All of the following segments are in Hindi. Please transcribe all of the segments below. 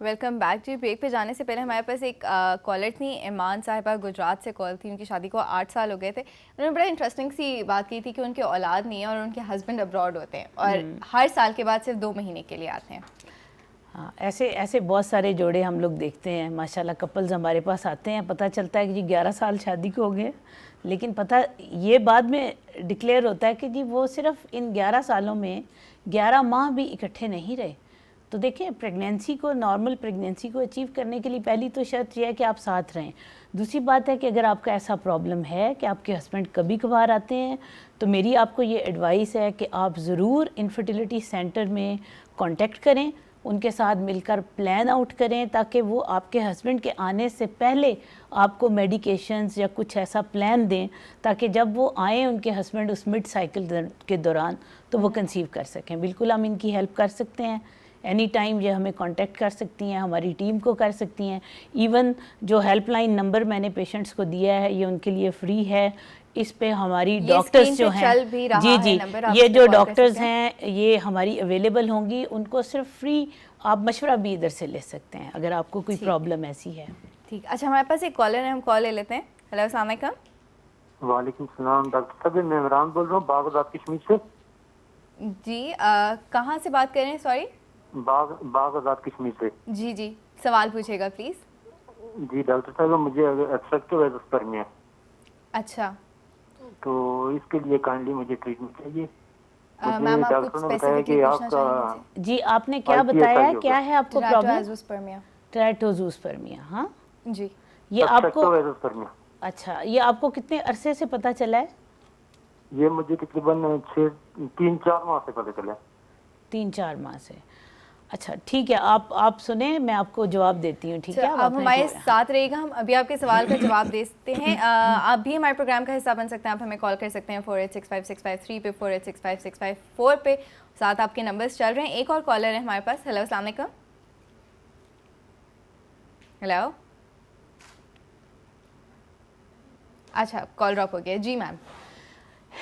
वेलकम बैक जी। ब्रेक पे जाने से पहले हमारे पास एक कॉलर थी, ईमान साहिबा, गुजरात से कॉल थी। उनकी शादी को 8 साल हो गए थे। उन्होंने बड़ा इंटरेस्टिंग सी बात की थी कि उनके औलाद नहीं है और उनके हस्बैंड अब्रॉड होते हैं और हर साल के बाद सिर्फ 2 महीने के लिए आते हैं। हाँ, ऐसे ऐसे बहुत सारे जोड़े हम लोग देखते हैं माशाल्लाह। कपल्स हमारे पास आते हैं, पता चलता है कि जी 11 साल शादी को हो गए, लेकिन पता ये बाद में डिक्लेयर होता है कि जी वो सिर्फ इन 11 सालों में 11 माह भी इकट्ठे नहीं रहे। तो देखिए, प्रेगनेंसी को, नॉर्मल प्रेगनेंसी को अचीव करने के लिए पहली तो शर्त यह है कि आप साथ रहें। दूसरी बात है कि अगर आपका ऐसा प्रॉब्लम है कि आपके हस्बैंड कभी कभार आते हैं, तो मेरी आपको ये एडवाइस है कि आप ज़रूर इनफर्टिलिटी सेंटर में कांटेक्ट करें, उनके साथ मिलकर प्लान आउट करें, ताकि वो आपके हस्बैंड के आने से पहले आपको मेडिकेशंस या कुछ ऐसा प्लान दें, ताकि जब वो आएँ उनके हस्बैंड उस मिड साइकिल के दौरान तो वो कंसीव कर सकें। बिल्कुल हम इनकी हेल्प कर सकते हैं। एनी टाइम ये हमें कांटेक्ट कर सकती हैं, हमारी टीम को कर सकती हैं। इवन जो हेल्पलाइन नंबर मैंने पेशेंट्स को दिया है ये उनके लिए फ्री है। इस पे हमारी डॉक्टर्स जो हैं, जी, ये जो डॉक्टर्स हैं ये हमारी अवेलेबल होंगी। उनको सिर्फ फ्री आप मशवरा भी इधर से ले सकते हैं अगर आपको कोई प्रॉब्लम ऐसी है। ठीक, अच्छा हमारे पास एक कॉलर है, हम कॉल ले लेते हैं। हेलो, अस्सलाम वालेकुम। वालेकुम सलाम डॉक्टर साहब, मैं इमरान बोल रहा हूँ बागदाद कश्मीर से। जी, कहाँ से बात कर रहे हैं? सॉरी, बागदाद कश्मीर से। जी जी, सवाल पूछेगा प्लीज। जी डॉक्टर साहब, मुझे एक्सेप्टिव एजोस्पर्मिया। अच्छा, तो इसके लिए काइंडली मुझे ट्रीटमेंट चाहिए। मैम आप कुछ स्पेसिफिकली पूछना चाहेंगे? जी, आपने क्या बताया, क्या है आपको प्रॉब्लम? ट्रैटोजोस्पर्मिया। ट्रैटोजोस्पर्मिया, हाँ जी। ये आपको, एजोस्पर्मिया। अच्छा, ये आपको कितने अरसे से पता चला है? ये मुझे तकरीबन 3-4 माह से पता चला। 3-4 माह से, अच्छा ठीक है। आप सुने, मैं आपको जवाब देती हूँ, ठीक है? आप हमारे साथ रहेगा, हम अभी आपके सवाल का जवाब देते हैं। आप भी हमारे प्रोग्राम का हिस्सा बन सकते हैं। आप हमें कॉल कर सकते हैं 4865-653 पे, 4865-654 पे। साथ आपके नंबर्स चल रहे हैं। एक और कॉलर है हमारे पास। हेलो, अस्सलाम वालेकुम। हेलो, अच्छा कॉल ड्रॉप हो गया। जी मैम,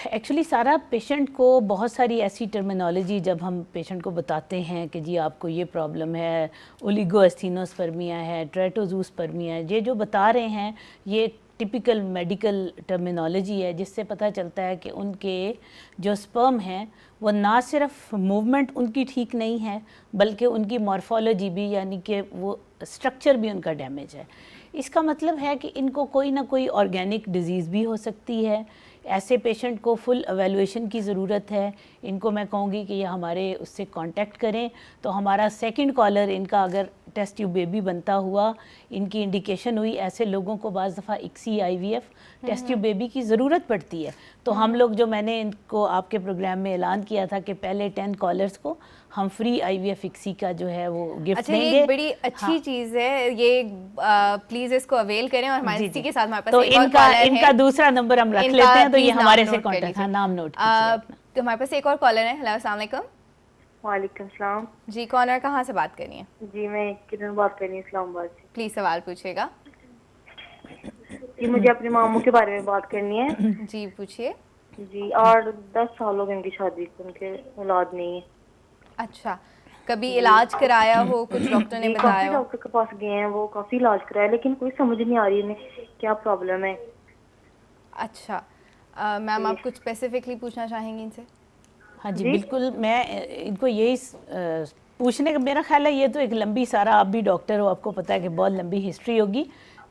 एक्चुअली सारा पेशेंट को बहुत सारी ऐसी टर्मिनोलॉजी जब हम पेशेंट को बताते हैं कि जी आपको ये प्रॉब्लम है, ओलिगोएस्थेनोस्पर्मिया है, ट्रैटोजूस्पर्मिया है, ये जो बता रहे हैं ये टिपिकल मेडिकल टर्मिनोलॉजी है, जिससे पता चलता है कि उनके जो स्पर्म हैं वो ना सिर्फ मूवमेंट उनकी ठीक नहीं है, बल्कि उनकी मॉर्फोलॉजी भी, यानी कि वो स्ट्रक्चर भी उनका डैमेज है। इसका मतलब है कि इनको कोई ना कोई ऑर्गेनिक डिजीज़ भी हो सकती है। ऐसे पेशेंट को फुल एवेलुएशन की ज़रूरत है। इनको मैं कहूँगी कि ये हमारे उससे कांटेक्ट करें। तो हमारा सेकंड कॉलर, इनका अगर टेस्ट ट्यूब बेबी बनता हुआ, इनकी इंडिकेशन हुई, ऐसे लोगों को बाज़ दफ़ा ICSI IVF test tube baby की ज़रूरत पड़ती है। तो हम लोग, जो मैंने इनको आपके प्रोग्राम में ऐलान किया था कि पहले 10 कॉलर्स को हम फ्री IVF इक्सी का जो है वो गिफ्ट देंगे। ये बड़ी अच्छी चीज़ है, ये प्लीज़ इसको अवेल करें। और हमारे इसी के साथ हमारे पास तो एक इनका दूसरा नंबर हम रख लेते हैं, तो ये हमारे से कांटेक्ट, हाँ नाम नोट कीजिए। तो हमारे पास एक और कॉलर है। हेलो, अस्सलाम वालेकुम। वालेकुम सलाम। जी, कॉलर कहाँ से बात करनी है? जी, मैं किरण बात कर रही हूँ, इस्लामाबाद से। प्लीज सवाल पूछिएगा। जी, मुझे अपने मामू के बारे में बात करनी है। जी पूछिए। जी, और 10 साल हो गए उनकी शादी को, उनके औलाद नहीं है। अच्छा, कभी इलाज कराया हो? कुछ डॉक्टर ने बताया? काफी डॉक्टर के पास गए हैं, वो काफी इलाज कराया, लेकिन कोई समझ नहीं आ रही उन्हें क्या प्रॉब्लम है। अच्छा, मैम आप कुछ स्पेसिफिकली पूछना चाहेंगी इनसे? हाँ जी, बिल्कुल। मैं इनको यही पूछने का, मेरा ख्याल है ये तो एक लंबी, सारा आप भी डॉक्टर हो, आपको पता है कि बहुत लंबी हिस्ट्री होगी।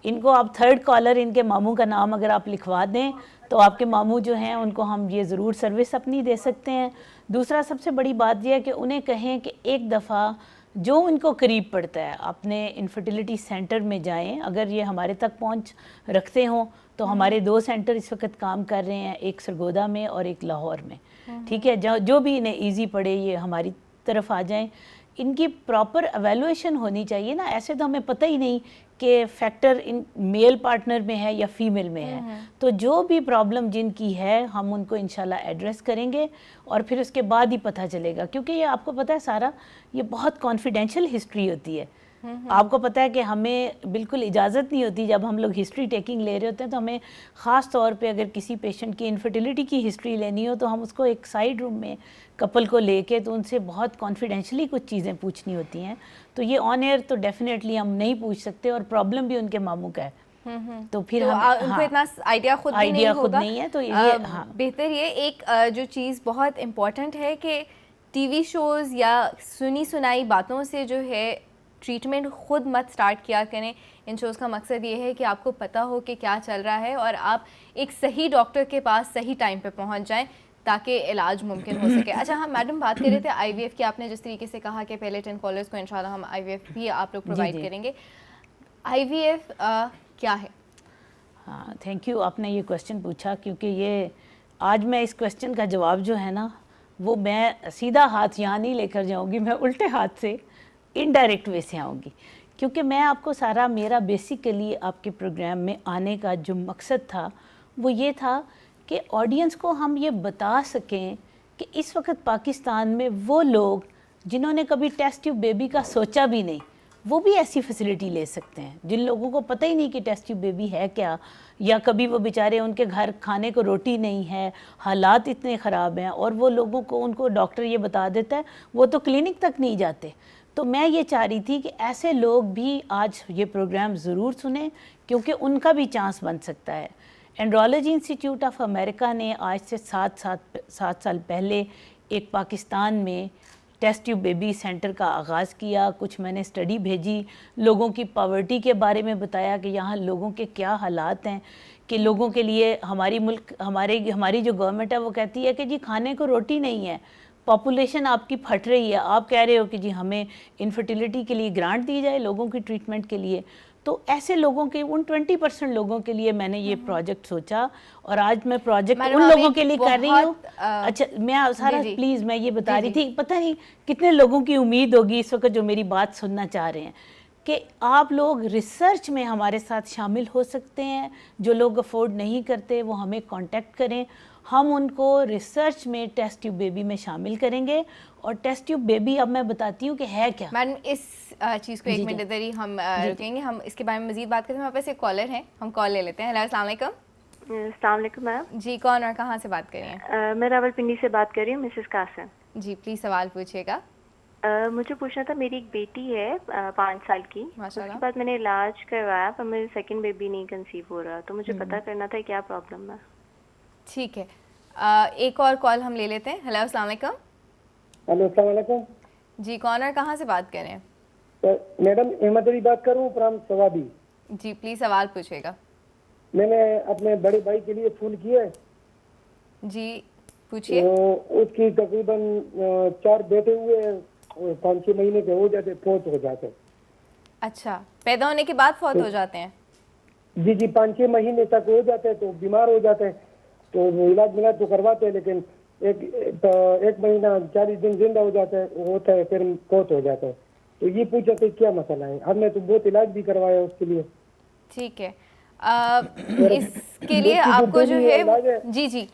इनको आप थर्ड कॉलर, इनके मामू का नाम अगर आप लिखवा दें तो आपके मामू जो हैं उनको हम ये ज़रूर सर्विस अपनी दे सकते हैं। दूसरा, सबसे बड़ी बात यह है कि उन्हें कहें कि एक दफ़ा जो उनको करीब पड़ता है अपने इनफर्टिलिटी सेंटर में जाएं। अगर ये हमारे तक पहुंच रखते हों तो हमारे 2 सेंटर इस वक्त काम कर रहे हैं, एक सरगोदा में और एक लाहौर में, ठीक है? जो भी इन्हें ईजी पड़े ये हमारी तरफ आ जाएं। इनकी प्रॉपर एवेलुएशन होनी चाहिए ना। ऐसे तो हमें पता ही नहीं कि फैक्टर इन मेल पार्टनर में है या फीमेल में है। तो जो भी प्रॉब्लम जिनकी है हम उनको इंशाल्लाह एड्रेस करेंगे और फिर उसके बाद ही पता चलेगा, क्योंकि ये आपको पता है सारा ये बहुत कॉन्फिडेंशियल हिस्ट्री होती है। आपको पता है कि हमें बिल्कुल इजाज़त नहीं होती, जब हम लोग हिस्ट्री टेकिंग ले रहे होते हैं तो हमें ख़ास तौर पे अगर किसी पेशेंट की इनफर्टिलिटी की हिस्ट्री लेनी हो तो हम उसको एक साइड रूम में कपल को लेके तो उनसे बहुत कॉन्फिडेंशली कुछ चीज़ें पूछनी होती हैं। तो ये ऑन एयर तो डेफिनेटली हम नहीं पूछ सकते और प्रॉब्लम भी उनके मामू का है। तो फिर तो हम उनको हाँ, इतना आइडिया खुद भी नहीं आइडिया खुद होगा। नहीं है तो ये हाँ बेहतर ये एक जो चीज़ बहुत इम्पॉर्टेंट है कि टीवी शोज़ या सुनी सुनाई बातों से जो है ट्रीटमेंट खुद मत स्टार्ट किया करें। इन शोज़ का मकसद ये है कि आपको पता हो कि क्या चल रहा है और आप एक सही डॉक्टर के पास सही टाइम पे पहुंच जाएं ताकि इलाज मुमकिन हो सके। अच्छा, हम मैडम बात कर रहे थे आईवीएफ की। आपने जिस तरीके से कहा कि पहले 10 कॉलर्स को इंशाल्लाह हम आईवीएफ भी आप लोग प्रोवाइड करेंगे। आईवीएफ क्या है? हाँ, थैंक यू, आपने ये क्वेश्चन पूछा क्योंकि ये आज मैं इस क्वेश्चन का जवाब जो है ना वो मैं सीधा हाथ यहाँ नहीं लेकर जाऊँगी, मैं उल्टे हाथ से इनडायरेक्ट वे से आऊँगी। क्योंकि मैं आपको सारा मेरा बेसिकली आपके प्रोग्राम में आने का जो मकसद था वो ये था कि ऑडियंस को हम ये बता सकें कि इस वक्त पाकिस्तान में वो लोग जिन्होंने कभी टेस्ट ट्यूब बेबी का सोचा भी नहीं वो भी ऐसी फैसिलिटी ले सकते हैं। जिन लोगों को पता ही नहीं कि टेस्ट ट्यूब बेबी है क्या, या कभी वो बेचारे उनके घर खाने को रोटी नहीं है, हालात इतने ख़राब हैं और वो लोगों को उनको डॉक्टर ये बता देता है, वो तो क्लिनिक तक नहीं जाते। तो मैं ये चाह रही थी कि ऐसे लोग भी आज ये प्रोग्राम ज़रूर सुने क्योंकि उनका भी चांस बन सकता है। एंड्रोलॉजी इंस्टीट्यूट ऑफ अमेरिका ने आज से 7 साल पहले एक पाकिस्तान में टेस्ट ट्यूब बेबी सेंटर का आगाज़ किया। कुछ मैंने स्टडी भेजी, लोगों की पॉवर्टी के बारे में बताया कि यहाँ लोगों के क्या हालात हैं, कि लोगों के लिए हमारी जो गवर्नमेंट है वो कहती है कि जी खाने को रोटी नहीं है, पॉपुलेशन आपकी फट रही है, आप कह रहे हो कि जी हमें इनफर्टिलिटी के लिए ग्रांट दी जाए लोगों की ट्रीटमेंट के लिए। तो ऐसे लोगों के उन 20% लोगों के लिए मैंने ये प्रोजेक्ट सोचा और आज मैं प्रोजेक्ट उन लोगों के लिए कर रही हूँ। अच्छा, मैं सारा प्लीज़ मैं ये बता रही थी, पता नहीं कितने लोगों की उम्मीद होगी इस वक्त जो मेरी बात सुनना चाह रहे हैं कि आप लोग रिसर्च में हमारे साथ शामिल हो सकते हैं। जो लोग अफोर्ड नहीं करते वो हमें कांटेक्ट करें, हम उनको रिसर्च में टेस्ट ट्यूब बेबी में शामिल करेंगे। और टेस्ट ट्यूब बेबी अब मैं बताती हूँ कि है क्या। मैडम इस चीज़ को एक मिनट इधर ही हम रुकेंगे, हम इसके बारे में मजीद बात करते हैं। हमारे पास एक कॉलर है, हम कॉल ले लेते हैं। हेलो, अस्सलाम वालेकुम। अस्सलाम वालेकुम मैम। जी, कौन और कहाँ से बात कर रही हैं? मैं रावलपिंडी से बात कर रही हूँ, मिसेस कासिम। जी, प्लीज़ सवाल पूछिएगा। मुझे पूछना था, मेरी एक बेटी है 5 साल की। माशाल्लाह। उसके बाद मैंने इलाज करवाया पर मेरे सेकंड बेबी नहीं कंसीव हो रहा, तो मुझे पता करना था क्या प्रॉब्लम है। ठीक है, एक और कॉल हम ले लेते हैं। हेलो, अस्सलाम वालेकुम। हेलो, अस्सलाम वालेकुम। जी, कौन और कहाँ से बात कर रहे हैं? मैडम अहमद अली बात करूँ फ्रॉम सवादी। जी, प्लीज़ सवाल पूछिएगा। मैंने अपने बड़े भाई के लिए फ़ोन किया है। जी, पूछिए। उसकी तकरीबन 4 बेटे हुए और 5-6 महीने के हो जाते, फौत हो जाते। अच्छा, पैदा होने के बाद फौत हो जाते हैं? जी जी, 5-6 महीने तक हो जाते हैं तो बीमार हो जाते हैं, तो वो इलाज मिलाज तो करवाते हैं लेकिन एक महीना 40 दिन जिंदा हो जाता है, होता है फिर फौत हो जाता है। तो ये पूछा कि क्या मसला है। हमने तो बहुत इलाज भी करवाया उसके लिए। ठीक है, इसके लिए आपको जो है जी जी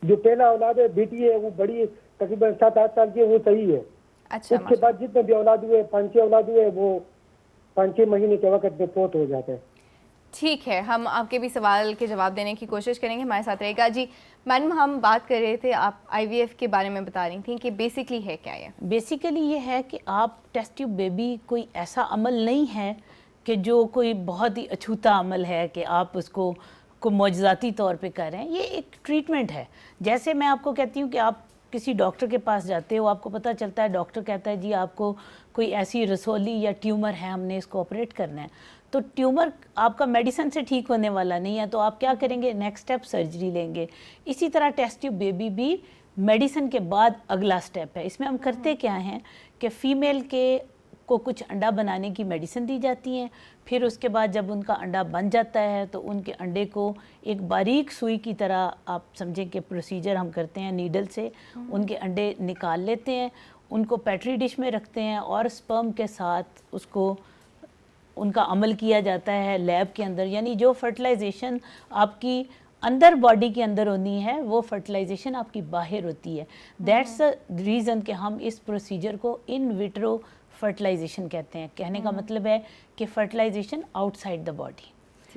जो पहला औलाद है बेटी है वो बड़ी तकरीबन 7-8 साल की है, वो सही है। अच्छा, उसके बाद जितने भी औलाद हुए 5-6 औलाद हुए वो 5-6 महीने के वक्त में फौत हो जाते हैं। ठीक है, हम आपके भी सवाल के जवाब देने की कोशिश करेंगे, हमारे साथ रहेगा। जी मैडम, हम बात कर रहे थे, आप आईवीएफ के बारे में बता रही थी कि बेसिकली है क्या ये? बेसिकली ये है कि आप टेस्ट ट्यूब बेबी कोई ऐसा अमल नहीं है कि जो कोई बहुत ही अछूता अमल है कि आप उसको मौजज़ाती तौर पे कर रहे हैं। ये एक ट्रीटमेंट है। जैसे मैं आपको कहती हूँ कि आप किसी डॉक्टर के पास जाते हो, आपको पता चलता है, डॉक्टर कहता है जी आपको कोई ऐसी रसोली या ट्यूमर है, हमने इसको ऑपरेट करना है। तो ट्यूमर आपका मेडिसिन से ठीक होने वाला नहीं है, तो आप क्या करेंगे, नेक्स्ट स्टेप सर्जरी लेंगे। इसी तरह टेस्ट ट्यूब बेबी भी मेडिसिन के बाद अगला स्टेप है। इसमें हम करते क्या हैं कि फ़ीमेल को कुछ अंडा बनाने की मेडिसिन दी जाती है, फिर उसके बाद जब उनका अंडा बन जाता है तो उनके अंडे को एक बारीक सुई की तरह आप समझें कि प्रोसीजर हम करते हैं, नीडल से उनके अंडे निकाल लेते हैं, उनको पेट्री डिश में रखते हैं और स्पर्म के साथ उसको उनका अमल किया जाता है लैब के अंदर। यानी जो फर्टिलाइजेशन आपकी अंदर बॉडी के अंदर होनी है वो फर्टिलाइजेशन आपकी बाहर होती है। दैट्स द रीज़न कि हम इस प्रोसीजर को इन विट्रो फर्टिलाइजेशन कहते हैं। कहने का मतलब है कि फर्टिलाइजेशन आउटसाइड द बॉडी,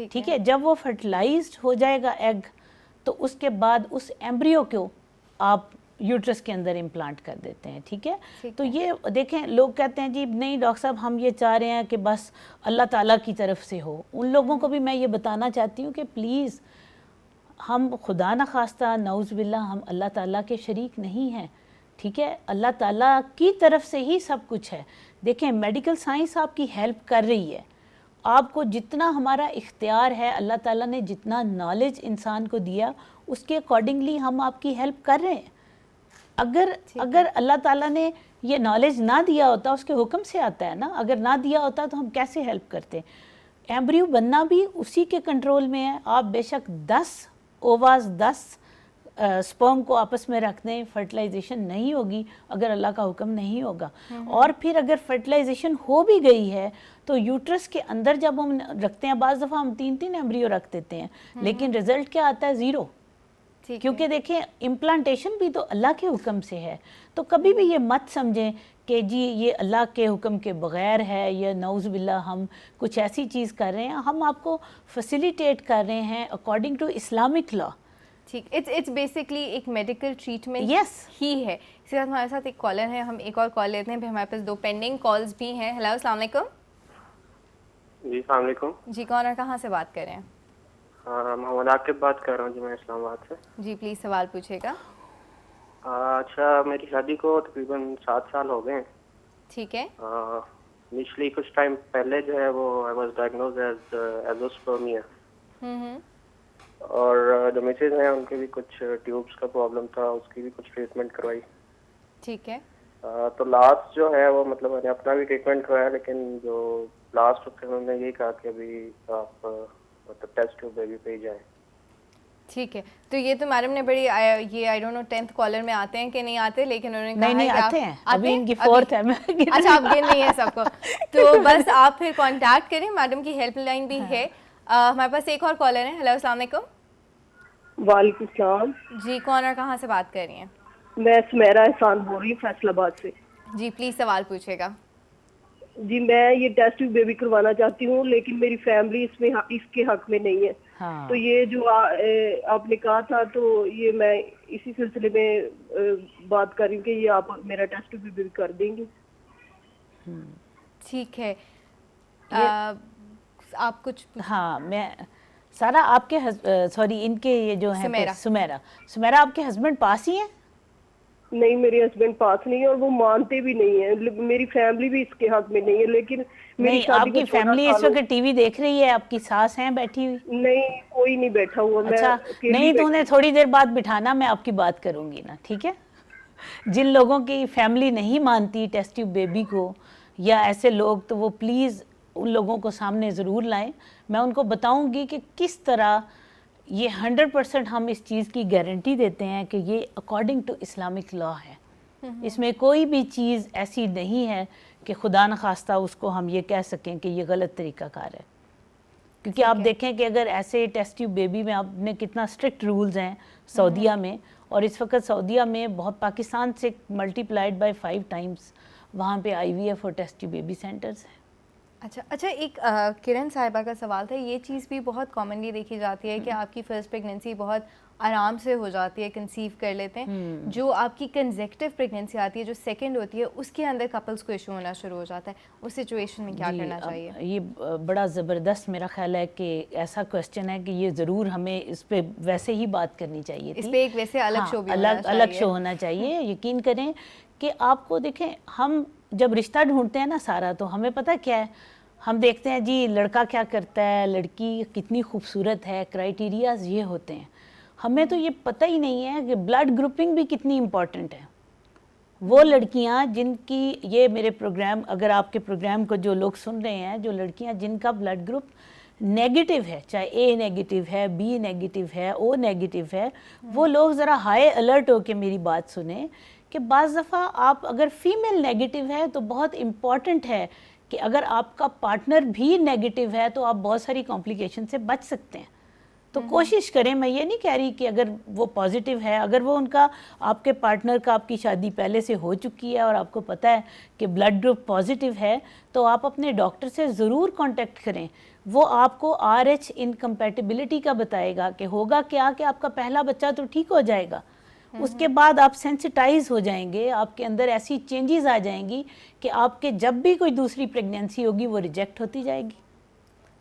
ठीक है। जब वो फर्टिलाइज्ड हो जाएगा एग, तो उसके बाद उस एम्ब्रियो को आप यूट्रस के अंदर इम्प्लांट कर देते हैं, ठीक है। तो ये देखें, लोग कहते हैं जी नहीं डॉक्टर साहब हम ये चाह रहे हैं कि बस अल्लाह ताला की तरफ से हो। उन लोगों को भी मैं ये बताना चाहती हूँ कि प्लीज़, हम खुदा न खास्ता नऊज़ बिल्ला हम अल्लाह ताला के शरीक नहीं हैं, ठीक है। अल्लाह ताला की तरफ से ही सब कुछ है। देखें, मेडिकल साइंस आपकी हेल्प कर रही है। आपको जितना हमारा इख्तियार है, अल्लाह ताला ने जितना नॉलेज इंसान को दिया, उसके अकॉर्डिंगली हम आपकी हेल्प कर रहे हैं। अगर अल्लाह ताला ने ये नॉलेज ना दिया होता, उसके हुक्म से आता है ना, अगर ना दिया होता तो हम कैसे हेल्प करते। एम्ब्रियो बनना भी उसी के कंट्रोल में है। आप बेशक 10 ओवास 10 स्पर्म को आपस में रख दें, फर्टिलाइजेशन नहीं होगी अगर अल्लाह का हुक्म नहीं होगा। और फिर अगर फर्टिलाइजेशन हो भी गई है तो यूट्रस के अंदर जब हम रखते हैं, बाज़ दफ़ा हम 3-3 एम्ब्रियो रख देते हैं, लेकिन रिजल्ट क्या आता है? 0। क्योंकि देखें, इम्प्लांटेशन भी तो अल्लाह के हुक्म से है। तो कभी भी ये मत समझें कि जी ये अल्लाह के हुक्म के बग़ैर है, या नऊज़ बिल्ला हम कुछ ऐसी चीज़ कर रहे हैं। हम आपको फैसिलिटेट कर रहे हैं अकॉर्डिंग टू इस्लामिक लॉ। ठीक, इट्स बेसिकली एक मेडिकल ट्रीटमेंट Yes. ही है। इसके साथ हमारे साथ एक कॉलर है, हम एक और कॉल लेते हैं, फिर हमारे पास 2 पेंडिंग कॉल्स भी हैं। हेलो, अस्सलाम वालेकुम। जी अस्सलाम वालेकुम। जी, कौन और कहाँ से बात कर रहे हैं? मोहम्मद आकिब बात कर रहा हूँ जी, मैं इस्लामाबाद से। जी प्लीज़ सवाल पूछेगा। अच्छा, मेरी शादी को तकरीबन 7 साल हो गए हैं। ठीक है। इनिशियली कुछ टाइम पहले जो है वो I was diagnosed as azoospermia, और जो मिसेज हैं उनके भी कुछ ट्यूब्स का प्रॉब्लम था, उसकी भी कुछ ट्रीटमेंट करवाई। ठीक है। तो लास्ट जो है वो मतलब मैंने अपना भी ट्रीटमेंट करवाया, लेकिन जो लास्ट उससे उन्होंने यही कहा कि अभी आप मतलब टेस्ट ट्यूब बेबी पे ही जाएं। ठीक है, तो ये तो मैडम ने बड़ी ये I don't know 10th collar में आते हैं कि नहीं आते, लेकिन उन्होंने कहा नहीं है कि आते हैं, अभी इनकी 4th है। मैं अच्छा, आप गिन नहीं है सबको, तो बस आप फिर कांटेक्ट करें, मैडम की हेल्पलाइन भी है। हमारे पास एक और कॉलर है। हेलो, अस्सलाम वालेकुम। वालेकुम सलाम। जी, कौन और कहाँ से बात कर रही हैं? मैं सुमेरा एहसान बोल रही हूँ फैसलाबाद से। जी प्लीज़ सवाल पूछेगा। जी, मैं ये टेस्ट ट्यूब बेबी करवाना चाहती हूँ, लेकिन मेरी फैमिली इसमें इसके हक में नहीं है। हाँ। तो ये जो आपने कहा था, तो ये मैं इसी सिलसिले में बात कर रही हूँ कि ये आप मेरा टेस्ट ट्यूब बेबी कर देंगे। ठीक है। आप कुछ हाँ, मैं सारा आपके सॉरी इनके ये जो है सुमेरा आपके हस्बैंड पास ही हैं? नहीं, मेरे हस्बैंड पास नहीं है और वो मानते भी नहीं है। मेरी फैमिली भी इसके हक में नहीं है, लेकिन मेरी नहीं, आपकी फैमिली इस वक्त टीवी देख रही है, आपकी सास हैं बैठी हुई? नहीं, कोई नहीं बैठा हुआ। अच्छा, नहीं तो उन्हें थोड़ी देर बाद बिठाना, मैं आपकी बात करूंगी ना, ठीक है। जिन लोगों की फैमिली नहीं मानती टेस्ट ट्यूब बेबी को, या ऐसे लोग, तो वो प्लीज़ उन लोगों को सामने ज़रूर लाएं। मैं उनको बताऊंगी कि किस तरह ये 100% हम इस चीज़ की गारंटी देते हैं कि ये अकॉर्डिंग टू इस्लामिक लॉ है। इसमें कोई भी चीज़ ऐसी नहीं है कि खुदा न खास्ता उसको हम ये कह सकें कि ये गलत तरीक़ाकार है। क्योंकि आप देखें कि अगर ऐसे टेस्ट ट्यूब बेबी में आपने कितना स्ट्रिक्ट रूल्स हैं सऊदीया में, और इस वक्त सऊदीया में बहुत पाकिस्तान से मल्टीप्लाइड बाय 5 टाइम्स वहाँ पे IVF और टेस्ट ट्यूब बेबी सेंटर्स हैं। अच्छा, एक किरण साहिबा का सवाल था। ये चीज़ भी बहुत कॉमनली देखी जाती है कि आपकी फर्स्ट प्रेगनेंसी बहुत आराम से हो जाती है, कंसीव कर लेते हैं। जो आपकी कंसेक्टिव प्रेगनेंसी आती है, जो सेकंड होती है, उसके अंदर कपल्स को इशू होना शुरू हो जाता है। उस सिचुएशन में क्या करना चाहिए? ये बड़ा ज़बरदस्त मेरा ख्याल है कि ऐसा क्वेश्चन है कि ये ज़रूर हमें इस पे वैसे ही बात करनी चाहिए थी। इस पे एक वैसे अलग शो भी अलग शो होना चाहिए। यकीन करें कि आपको देखें, हम जब रिश्ता ढूंढते हैं ना सारा, तो हमें पता क्या है, हम देखते हैं जी लड़का क्या करता है, लड़की कितनी खूबसूरत है, क्राइटेरियाज ये होते हैं। हमें तो ये पता ही नहीं है कि ब्लड ग्रुपिंग भी कितनी इम्पॉर्टेंट है। वो लड़कियां जिनकी, ये मेरे प्रोग्राम, अगर आपके प्रोग्राम को जो लोग सुन रहे हैं, जो लड़कियां जिनका ब्लड ग्रुप नेगेटिव है, चाहे A नेगेटिव है, B नेगेटिव है, O नेगेटिव है, वो लोग ज़रा हाई अलर्ट हो के मेरी बात सुने कि बाज़ दफ़ा आप अगर फीमेल नेगेटिव है तो बहुत इम्पॉर्टेंट है कि अगर आपका पार्टनर भी नेगेटिव है तो आप बहुत सारी कॉम्प्लिकेशन से बच सकते हैं। तो कोशिश करें, मैं ये नहीं कह रही कि अगर वो पॉजिटिव है, अगर वो उनका आपके पार्टनर का आपकी शादी पहले से हो चुकी है और आपको पता है कि ब्लड ग्रुप पॉजिटिव है, तो आप अपने डॉक्टर से ज़रूर कांटेक्ट करें। वो आपको RH इनकम्पैटिबिलिटी का बताएगा कि होगा क्या कि आपका पहला बच्चा तो ठीक हो जाएगा, उसके बाद आप सेंसिटाइज हो जाएंगे, आपके अंदर ऐसी चेंजेस आ जाएंगी कि आपके जब भी कोई दूसरी प्रेगनेंसी होगी वो रिजेक्ट होती जाएगी।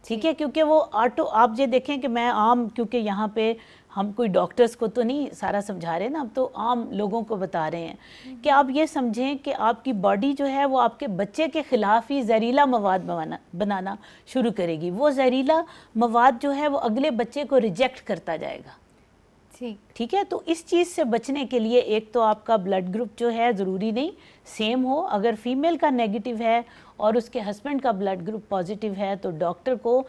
ठीक है, क्योंकि वो आप ये देखें कि मैं आम, क्योंकि यहाँ पे हम कोई डॉक्टर्स को तो नहीं सारा समझा रहे ना, अब तो आम लोगों को बता रहे हैं कि आप ये समझें कि आपकी बॉडी जो है वो आपके बच्चे के ख़िलाफ़ ही जहरीला मवाद बनाना शुरू करेगी। वो जहरीला मवाद जो है वो अगले बच्चे को रिजेक्ट करता जाएगा। ठीक है, तो इस चीज़ से बचने के लिए एक तो आपका ब्लड ग्रुप जो है ज़रूरी नहीं सेम हो, अगर फीमेल का नेगेटिव है और उसके हस्बैंड का ब्लड ग्रुप पॉजिटिव है तो डॉक्टर को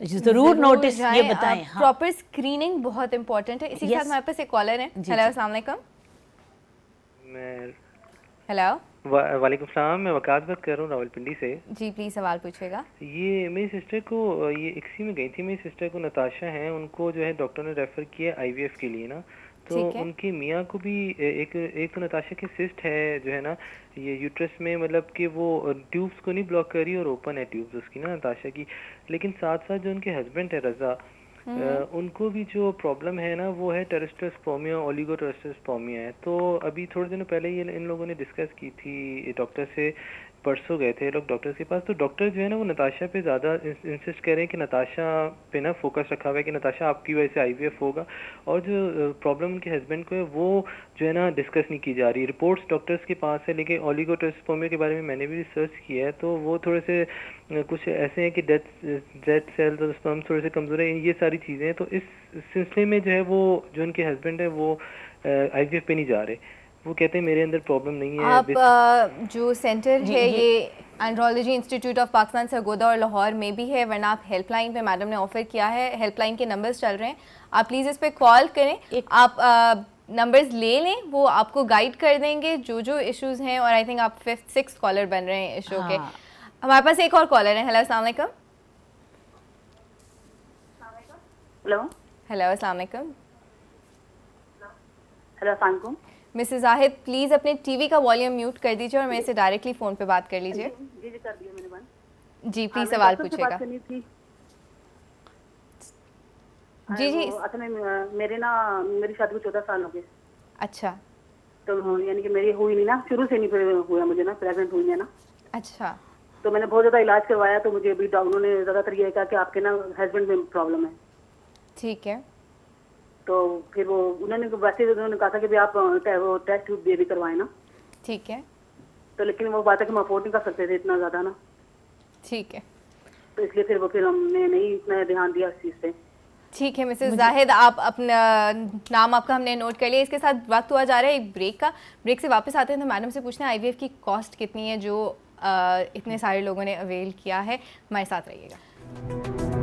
ज़रूर नोटिस ये बताएं। हाँ, प्रॉपर स्क्रीनिंग बहुत इंपॉर्टेंट है। इसी के साथ हमारे पास एक कॉलर है। हेलो, अस्सलाम वालेकुम। हेलो, वालेकुम सलाम, मैं वकास बात कर रहा हूँ रावलपिंडी से। जी प्लीज सवाल पूछिएगा। ये मेरी सिस्टर को, ये इक्सी में गई थी, मेरी सिस्टर को नताशा है, उनको जो है डॉक्टर ने रेफर किया IVF के लिए ना, तो उनके मियाँ को भी एक तो नताशा की सिस्ट है जो है ना ये यूट्रस में, मतलब कि वो ट्यूब्स को नहीं ब्लॉक कर रही और ओपन है ट्यूब्स उसकी ना नताशा की, लेकिन साथ साथ जो उनके हस्बैंड है रजा, उनको भी जो प्रॉब्लम है ना वो है टेरेस्ट्रोस्पर्मिया, ओलिगोटेरेस्ट्रोस्पर्मिया है। तो अभी थोड़े दिनों पहले ये इन लोगों ने डिस्कस की थी डॉक्टर से, परसों गए थे लोग डॉक्टर के पास, तो डॉक्टर जो है ना वो नताशा पे ज़्यादा इंसिस्ट कर रहे हैं कि नताशा पे ना फोकस रखा हुआ है कि नताशा आपकी वजह से IVF होगा, और जो प्रॉब्लम उनके हस्बैंड को है वो जो है ना डिस्कस नहीं की जा रही। रिपोर्ट्स डॉक्टर्स के पास है, लेकिन ओलिगोटेरेस्ट्रोस्पर्मिया के बारे में मैंने भी रिसर्च किया है, तो वो थोड़े से कुछ ऐसे हैं कि डेड सेल्स और स्पर्म थोड़े से कमज़ोर है, ये सारी चीज़ें हैं। तो इस सिलसिले में जो है वो जो उनके हस्बैंड है वो IVF पे नहीं जा रहे, वो कहते हैं मेरे अंदर प्रॉब्लम नहीं है। आप जो सेंटर है ये andrology institute of Pakistan Sargodha और लाहौर में भी है, वरना आप हेल्पलाइन पे मैडम ने ऑफर किया है, हेल्पलाइन के नंबर्स चल रहे हैं, आप प्लीज़ इस पर कॉल करें, आप नंबर्स ले लें, वो आपको गाइड कर देंगे जो जो इश्यूज़ हैं। और आई थिंक आप 5th-6th कॉलर बन रहे हैं इस शो के। हमारे पास एक और कॉलर है। हेलो, अस्सलाम वालेकुम। हेलो, अस्सलाम वालेकुम। हेलो, अस्सलाम वालेकुम। मिसेस जाहिद, प्लीज अपने टीवी का वॉल्यूम म्यूट कर दीजिए और मेरे से डायरेक्टली फोन पे बात कर लीजिए। जी जी, कर दिया मैंने बंद। जी प्लीज सवाल पूछिएगा। जी जी, असल में मेरी शादी को 14 साल हो गए। अच्छा, तो यानी कि मेरी हुई नहीं ना, शुरू से नहीं हुआ मुझे ना, प्रेग्नेंट हुई है ना। अच्छा, तो मैंने बहुत ज़्यादा इलाज करवाया, तो मुझे अभी डॉक्टर ने ज़्यादातर ये कहा कि आपके ना हस्बैंड में प्रॉब्लम है। ठीक है, तो फिर वो उन्होंने वैसे उन्होंने कहा था कि भाई आप वो टेस्ट भी करवाएं ना। ठीक है, तो लेकिन वो बात है कि हम अफोर्ड नहीं कर सकते थे इतना ज़्यादा ना। ठीक है, तो इसलिए फिर हमने नहीं इतना ध्यान दिया इस चीज़ पे। ठीक है मिसेस जाहिद, आप अपना नाम आपका हमने नोट कर लिया। इसके साथ वक्त हुआ जा रहा है एक ब्रेक का। ब्रेक से वापस आते हैं तो मैडम से पूछते हैं IVF की कॉस्ट कितनी है जो इतने सारे लोगों ने अवेल किया है। हमारे साथ रहिएगा।